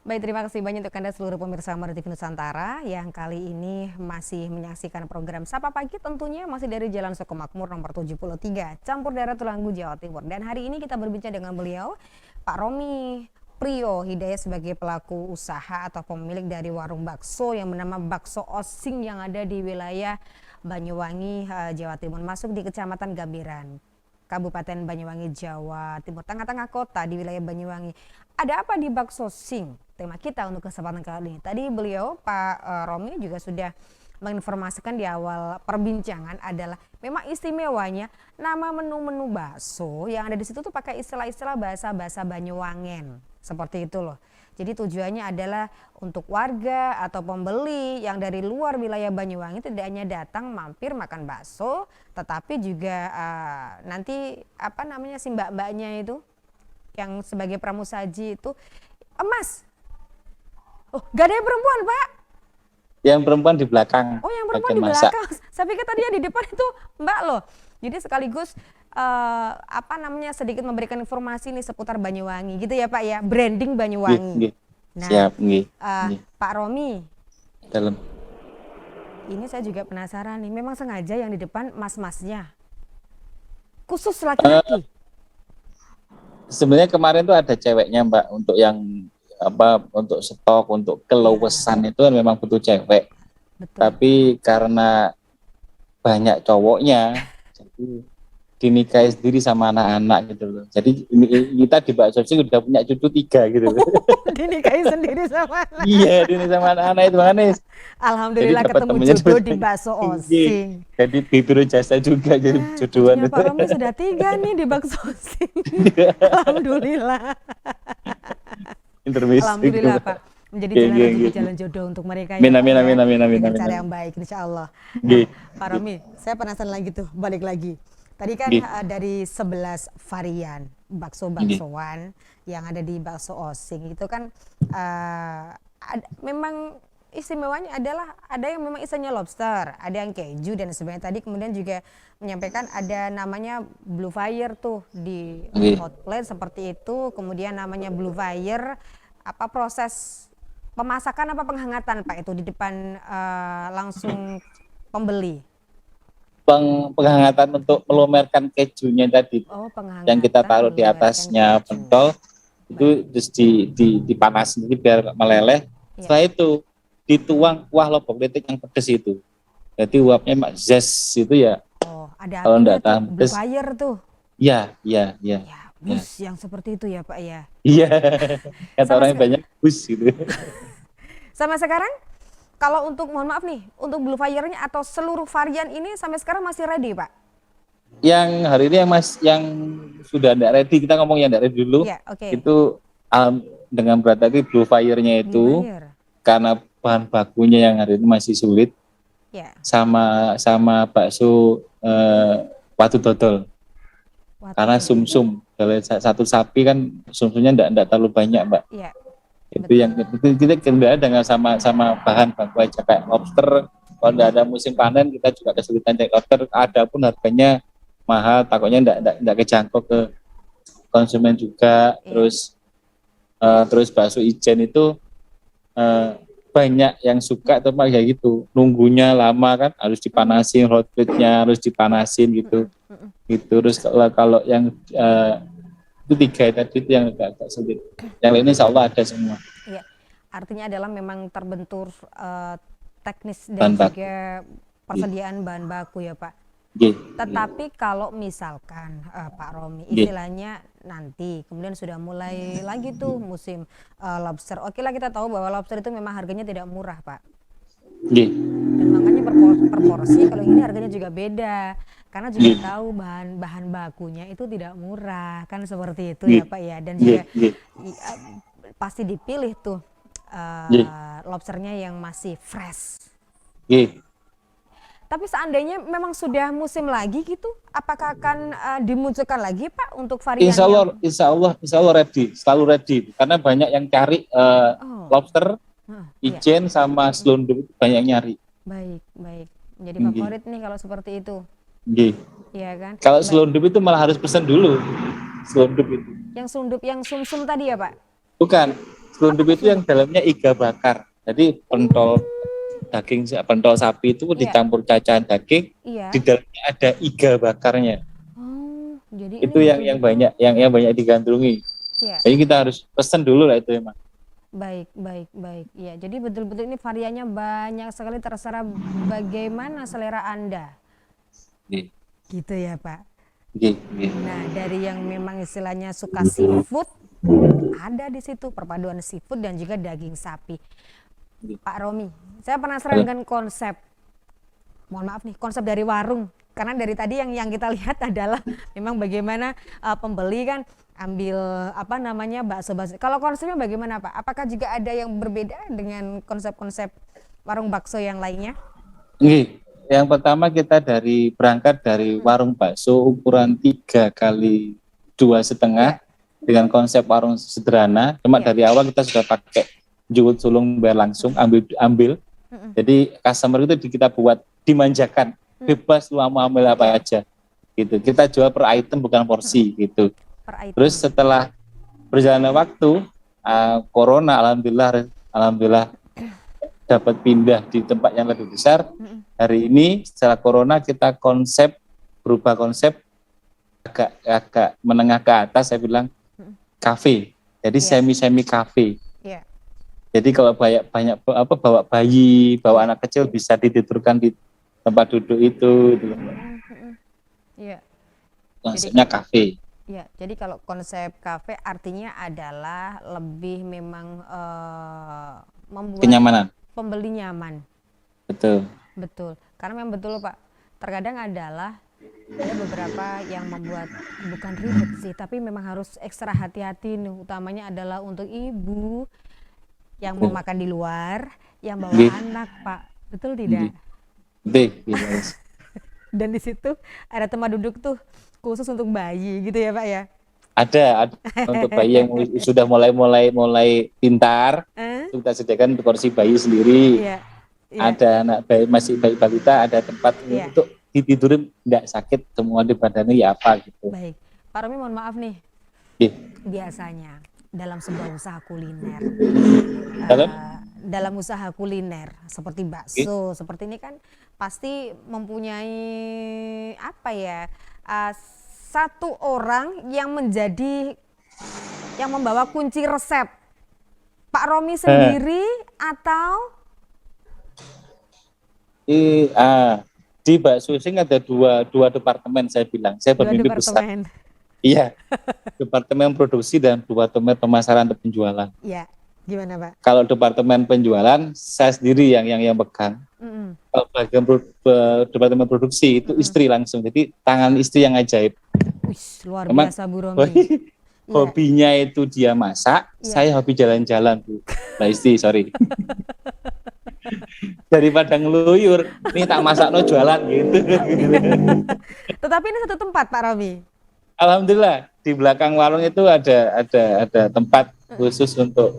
Baik, terima kasih banyak untuk Anda seluruh pemirsa Mara TV Nusantara yang kali ini masih menyaksikan program Sapa Pagi, tentunya masih dari Jalan Sukomakmur nomor 73, Campur Daerah Tulanggu, Jawa Timur. Dan hari ini kita berbincang dengan beliau, Pak Romi Prio Hidayat, sebagai pelaku usaha atau pemilik dari warung bakso yang bernama Bakso Osing yang ada di wilayah Banyuwangi, Jawa Timur, masuk di Kecamatan Gambiran, Kabupaten Banyuwangi, Jawa Timur, tengah-tengah kota di wilayah Banyuwangi. Ada apa di Bakso Sing? Tema kita untuk kesempatan kali ini. Tadi beliau, Pak Romi, juga sudah menginformasikan di awal perbincangan adalah memang istimewanya nama menu-menu bakso yang ada di situ tuh pakai istilah-istilah bahasa-bahasa Banyuwangen. Seperti itu loh. Jadi tujuannya adalah untuk warga atau pembeli yang dari luar wilayah Banyuwangi tidak hanya datang mampir makan bakso, tetapi juga nanti apa namanya si mbak-mbaknya itu yang sebagai pramusaji itu, Mas, oh gak ada yang perempuan Pak? Yang perempuan di belakang, Oh yang perempuan bagian di masak. belakang, saya pikir tadi yang di depan itu Mbak loh. Jadi sekaligus apa namanya sedikit memberikan informasi nih seputar Banyuwangi gitu ya Pak ya, branding Nggih, Banyuwangi. nggih. Nah, Siap, nggih. Nggih. Pak Romi, Dalam. ini saya juga penasaran nih, memang sengaja yang di depan mas-masnya khusus laki-laki? Sebenarnya kemarin tuh ada ceweknya Mbak, untuk yang untuk stok, untuk keluasan itu kan memang butuh cewek. Betul. Tapi karena banyak cowoknya, jadi dinikahi sendiri sama anak-anak gitu loh. Jadi kita di Bakso Sing udah punya cucu 3 gitu loh. Dinikahi sendiri sama anak. Iya, dinikahi sama anak-anak itu makanya. Alhamdulillah Jadi dapat ketemu temennya jodoh juga. di Bakso Iya. Osing. Jadi bibir jasa juga jadi jodohan. Cucunya Pak Romi sudah 3 nih di Bakso Osing. Alhamdulillah. Intermisi. Alhamdulillah Pak. Menjadi jalan rezeki, jalan jodoh untuk mereka ya Pak ya. Dengan cara yang baik insya Allah. Nah, Pak Romi, saya penasaran lagi tuh, balik lagi. Tadi kan dari 11 varian bakso-baksoan yang ada di Bakso Osing itu kan memang istimewanya adalah ada yang memang isinya lobster, ada yang keju dan sebagainya. Tadi kemudian juga menyampaikan ada namanya Blue Fire tuh di hot plate seperti itu. Kemudian namanya Blue Fire, apa proses pemasakan apa penghangatan Pak itu di depan langsung pembeli? Penghangatan untuk melumerkan kejunya tadi, yang kita taruh di atasnya pentol itu terus dipanasin biar meleleh. Setelah itu dituang kuah lobok letik yang pedas itu, jadi uapnya mak zest itu ya. Oh, ada kalau enggak tahan Blue Fire tuh. Iya. Ya, bus yang seperti itu ya Pak ya. Iya. Kata orang banyak bus gitu. Sampai sekarang kalau untuk, mohon maaf nih, untuk Blue Fire-nya atau seluruh varian ini sampai sekarang masih ready Pak? Yang hari ini yang sudah enggak ready, kita ngomong yang enggak ready dulu. Itu dengan berat tadi Blue Fire-nya itu karena bahan bakunya yang hari ini masih sulit. Sama bakso watu dodol. Karena sumsum, kalau satu sapi kan sumsumnya enggak terlalu banyak Mbak. Itu yang kita kendala dengan sama bahan baku aja kayak lobster. Kalau enggak ada musim panen kita juga kesulitan cari lobster. Ada pun harganya mahal, takutnya enggak kejangkau ke konsumen juga. Terus bakso ijen itu banyak yang suka tuh kayak gitu, nunggunya lama kan, harus dipanasin, hot plate-nya harus dipanasin gitu. Terus kalau yang itu 3 tadi itu yang agak sulit. Yang ini insya Allah ada semua. Iya, artinya adalah memang terbentur teknis dan juga persediaan bahan baku ya Pak. Tetapi kalau misalkan Pak Romi istilahnya nanti kemudian sudah mulai lagi tuh musim lobster. Oke lah, kita tahu bahwa lobster itu memang harganya tidak murah Pak. Dan makanya per porsi kalau ini harganya juga beda. Karena juga tahu bahan bakunya itu tidak murah kan, seperti itu ya Pak ya. Dan juga pasti dipilih tuh lobsternya yang masih fresh. Tapi seandainya memang sudah musim lagi gitu, apakah akan dimunculkan lagi Pak untuk varian? Insya Allah ready, selalu ready. Karena banyak yang cari lobster, ijen sama selundup, banyak yang nyari. Baik. Menjadi favorit nih kalau seperti itu. Iya kan? Kalau selundup itu malah harus pesan dulu. Selundup itu. Yang selundup yang sumsum tadi ya Pak? Bukan. Glunduk itu yang dalamnya iga bakar. Jadi pentol sapi itu dicampur cacahan daging, di dalamnya ada iga bakarnya. Oh, jadi itu yang banyak digandrungi. Jadi kita harus pesen dulu lah itu emang. Baik. Ya, jadi betul-betul ini variannya banyak sekali, terserah bagaimana selera Anda. Gitu ya, Pak. Nah, dari yang memang istilahnya suka seafood, ada di situ perpaduan seafood dan juga daging sapi. Pak Romi, saya penasaran dengan konsep. Mohon maaf nih, konsep dari warung. Karena dari tadi yang kita lihat adalah memang bagaimana pembeli kan ambil bakso. Kalau konsepnya bagaimana, Pak? Apakah juga ada yang berbeda dengan konsep-konsep warung bakso yang lainnya? Yang pertama kita berangkat dari warung bakso ukuran 3 kali 2,5 dengan konsep warung sederhana. Cuma dari awal kita sudah pakai juwut sulung bayar langsung, ambil. Jadi customer itu kita buat dimanjakan, bebas lu mau ambil apa aja gitu. Kita jual per item bukan porsi gitu. Terus setelah berjalannya waktu, corona alhamdulillah dapat pindah di tempat yang lebih besar. Hari ini setelah corona kita berubah konsep agak menengah ke atas, saya bilang kafe. Jadi semi kafe. Jadi kalau banyak bawa bayi, bawa anak kecil bisa ditidurkan di tempat duduk itu. Konsepnya kafe. Ya, jadi kalau konsep kafe artinya adalah lebih memang membuat kenyamanan. Pembeli nyaman. Betul. Karena memang betul Pak. Terkadang adalah ada beberapa yang membuat bukan ribet sih, tapi memang harus ekstra hati-hati nih. Utamanya adalah untuk ibu yang mau makan di luar, yang bawa anak, Pak. Betul tidak? Betul. Dan di situ ada tempat duduk tuh khusus untuk bayi gitu ya, Pak ya? Ada untuk bayi yang sudah mulai pintar, kita sediakan porsi bayi sendiri. Ada anak bayi masih bayi balita, ada tempat untuk ditidurin nggak sakit semua di badannya ya apa gitu. Baik, Pak Romi mohon maaf nih. Biasanya dalam sebuah usaha kuliner, dalam usaha kuliner seperti bakso, seperti ini kan pasti mempunyai satu orang yang membawa kunci resep. Pak Romi sendiri atau? Di bakso sing ada dua departemen, saya bilang. Saya bermimpi besar. Iya. Departemen produksi dan departemen pemasaran dan penjualan. Iya. Gimana, Pak? Kalau departemen penjualan saya sendiri yang pegang. Kalau bagian departemen produksi itu istri langsung. Jadi tangan istri yang ajaib. Luar biasa Bu Romi. Hobinya itu dia masak, saya hobi jalan-jalan Bu. Nah istri, sorry. Daripada ngeluyur, nih tak masak no jualan gitu. Tetapi ini satu tempat Pak Romi. Alhamdulillah di belakang warung itu ada tempat khusus untuk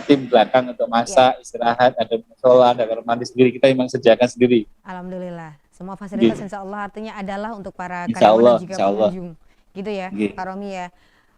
tim belakang untuk masak, istirahat, ada musola, ada kamar mandi sendiri, kita memang sediakan sendiri. Alhamdulillah, semua fasilitas insya Allah artinya adalah untuk para karyawan dan juga pengunjung, gitu ya, Pak Romi ya.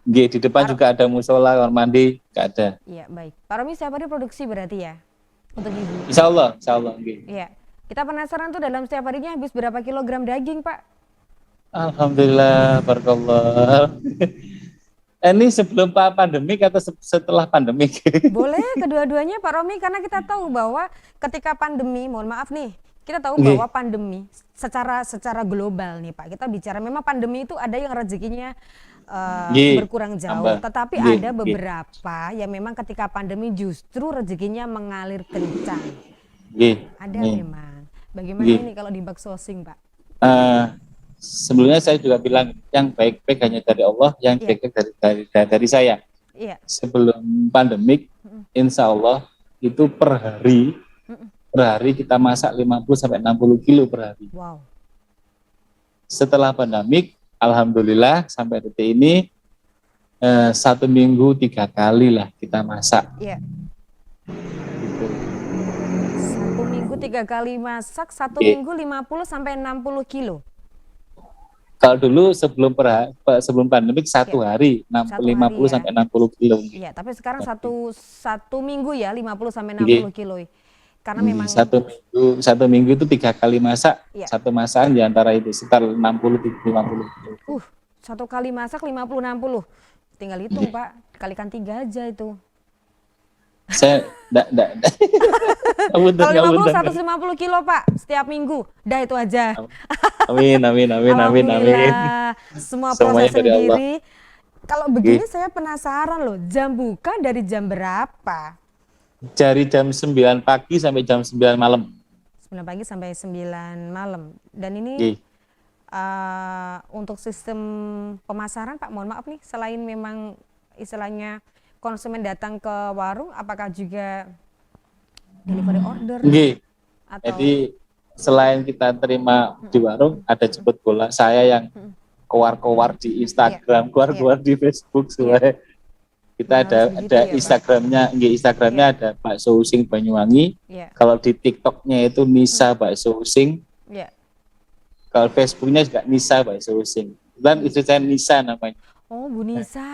Di depan juga ada musola, kamar mandi, ada. Iya baik, Pak Romi setiap hari produksi berarti ya untuk ibu. Insya Allah. Iya, kita penasaran tuh dalam setiap harinya habis berapa kilogram daging Pak? Alhamdulillah, barakallah. Ini sebelum pandemik atau setelah pandemik? Boleh kedua-duanya Pak Romi, karena kita tahu bahwa ketika pandemi, mohon maaf nih, kita tahu bahwa pandemi secara global nih Pak, kita bicara memang pandemi itu ada yang rezekinya berkurang jauh, tetapi ada beberapa yang memang ketika pandemi justru rezekinya mengalir kencang. Ada memang. Bagaimana ini kalau di baksosing Pak? Sebelumnya saya juga bilang yang baik-baik hanya dari Allah, yang baik-baik dari saya. Sebelum pandemik, insya Allah itu per hari kita masak 50-60 kilo per hari. Wow. Setelah pandemik, alhamdulillah sampai detik ini 1 minggu 3 kali lah kita masak. Iya. 1 minggu 3 kali masak, 1 minggu 50-60 kilo. Kalau dulu sebelum pandemik satu hari 50 sampai 60 kilo. Iya, tapi sekarang satu minggu ya 50 sampai 60 kilo. Karena memang satu minggu itu 3 kali masak, satu masakan di antara itu sekitar 60-50 kilo. Satu kali masak 50-60. Tinggal hitung Pak, kalikan 3 aja itu. Saya enggak. Kalau 50 150 kilo Pak setiap minggu. Dah itu aja. Amin. Semua proses sendiri. Kalau begini saya penasaran loh, jam buka dari jam berapa? Dari jam 9 pagi sampai jam 9 malam. 9 pagi sampai 9 malam. Dan ini untuk sistem pemasaran Pak, mohon maaf nih, selain memang istilahnya konsumen datang ke warung, apakah juga delivery order? Atau... Jadi selain kita terima di warung, ada jemput bola saya yang keluar di Instagram, keluar di Facebook supaya kita ada Instagramnya, ada bakso Using Banyuwangi. Kalau di TikToknya itu Nisa bakso Using. Kalau Facebooknya juga Nisa bakso Using. Dan istri saya Nisa namanya. Oh, Bu Nisa.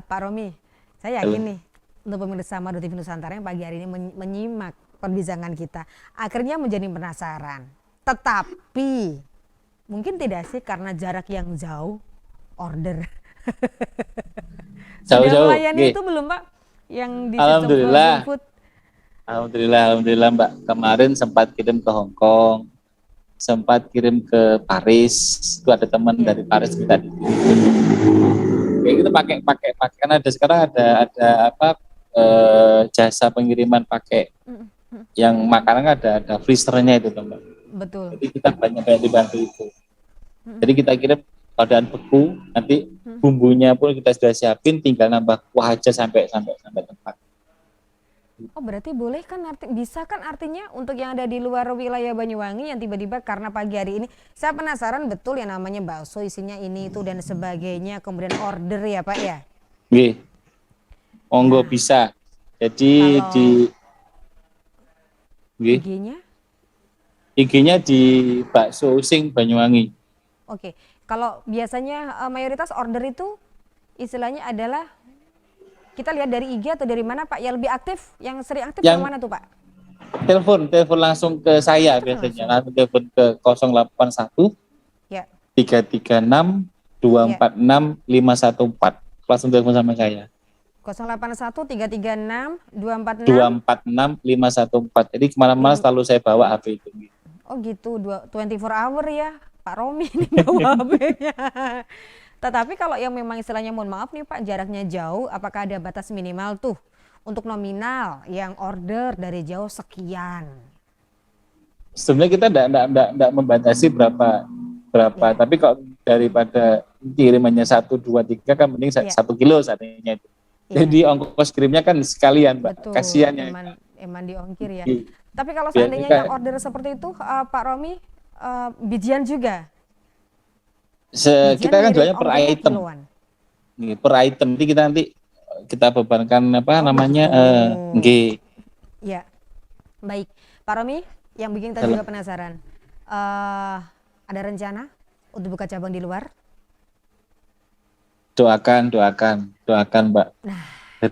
Pak Romi, saya yakin nih untuk pemirsa Madu TV Nusantara yang pagi hari ini menyimak perbincangan kita, akhirnya menjadi penasaran. Tetapi mungkin tidak sih karena jarak yang jauh order. Sudah melayani itu belum Pak? Yang di Alhamdulillah Mbak. Kemarin sempat kirim ke Hong Kong, sempat kirim ke Paris. Itu ada teman dari Paris kita. Kayak gitu pakai karena sekarang ada jasa pengiriman pakai yang makanan ada freezernya itu Mbak. Betul. Jadi kita banyak dibantu itu. Jadi kita kirim keadaan beku, nanti bumbunya pun kita sudah siapin, tinggal nambah kuah aja sampai tempat. Oh berarti boleh kan, bisa kan artinya untuk yang ada di luar wilayah Banyuwangi yang tiba-tiba karena pagi hari ini, saya penasaran betul yang namanya bakso isinya ini itu dan sebagainya, kemudian order ya Pak ya? Nggih. Monggo bisa. Jadi di IG-nya di bakso Using Banyuwangi. Oke. Kalau biasanya mayoritas order itu istilahnya adalah kita lihat dari IG atau dari mana Pak? Yang lebih aktif, yang sering aktif yang mana tuh Pak? Telepon langsung ke saya biasanya. Langsung telepon ke 081 336 246 514. Langsung telepon sama saya. 081 336 246 514. Jadi kemana-mana selalu saya bawa HP itu. Oh gitu, 24 hour ya Pak Romi ini bawa HP-nya. Tetapi kalau yang memang istilahnya mohon maaf nih Pak, jaraknya jauh, apakah ada batas minimal tuh untuk nominal yang order dari jauh sekian? Sebenarnya kita enggak membatasi berapa, tapi kalau daripada kirimannya 1, 2, 3 kan mending 1 kilo saatnya itu. Jadi ongkos kirimnya kan sekalian Pak, kasihan ya. Emang diongkir ya. Tapi kalau seandainya yang order seperti itu Pak Romi, bijian juga? Kita kan jualnya per item. Per item. Nanti kita bebankan Ya. Baik. Pak Romi, yang bikin kita juga penasaran. Ada rencana untuk buka cabang di luar? Doakan Mbak.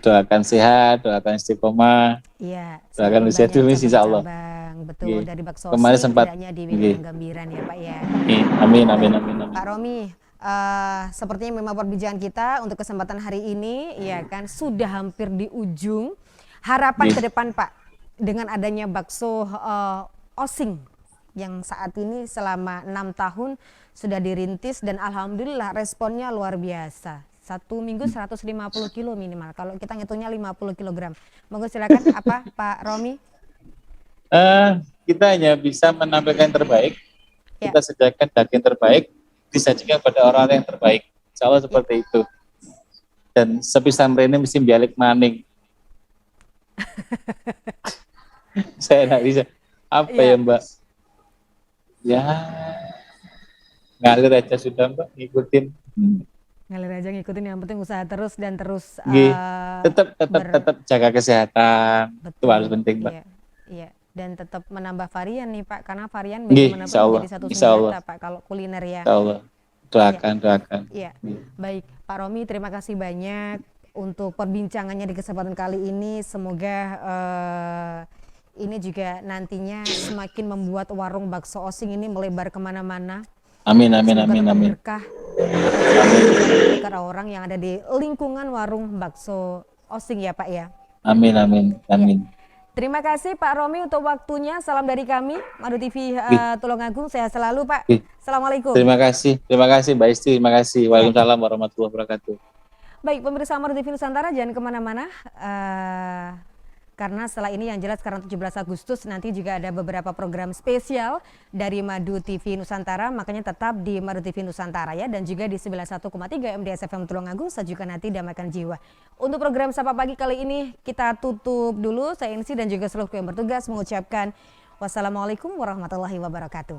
Doakan sehat, doakan istiqomah. Iya. Doakan usia dulu insya Allah. Betul, dari Bakso Using tidak hanya di Gambiran ya Pak ya. Amin. Pak Romi, sepertinya memang perbincangan kita untuk kesempatan hari ini ya kan sudah hampir di ujung. Harapan ke depan Pak dengan adanya Bakso Using yang saat ini selama 6 tahun sudah dirintis dan alhamdulillah responnya luar biasa. 1 minggu 150 kilo minimal. Kalau kita ngitungnya 50 kg. Monggo silakan apa Pak Romi? Kita hanya bisa menampilkan yang terbaik. Kita sediakan daging terbaik, disajikan pada orang yang terbaik. Insya Allah seperti itu. Dan sebisa ini mesti balik maning. Saya nggak bisa. Apa ya Mbak? Ya ngalir aja sudah Mbak, ngikutin. Ngalir aja ngikutin, yang penting usaha terus dan terus. Tetap jaga kesehatan. Betul, itu harus penting Mbak. Iya. dan tetap menambah varian nih Pak, karena varian Nggih, bagaimanapun menjadi satu senjata Pak kalau kuliner ya. Insyaallah. Doakan. Iya. Baik, Pak Romi, terima kasih banyak untuk perbincangannya di kesempatan kali ini. Semoga ini juga nantinya semakin membuat warung bakso osing ini melebar kemana-mana. Amin. Berkah para orang yang ada di lingkungan warung bakso osing ya Pak ya. Amin. Ya. Terima kasih Pak Romi untuk waktunya. Salam dari kami, Madu TV Tulungagung. Sehat selalu Pak. Assalamualaikum. Terima kasih Mbak Isti. Terima kasih. Waalaikumsalam warahmatullahi wabarakatuh. Baik, pemirsa Madu TV Nusantara, jangan kemana-mana. Karena setelah ini yang jelas sekarang 17 Agustus nanti juga ada beberapa program spesial dari Madu TV Nusantara, makanya tetap di Madu TV Nusantara ya, dan juga di 91,3 MDS FM Tulungagung, juga nanti Damaikan Jiwa. Untuk program Sapa Pagi kali ini kita tutup dulu. Saya Insi dan juga seluruh yang bertugas mengucapkan wassalamualaikum warahmatullahi wabarakatuh.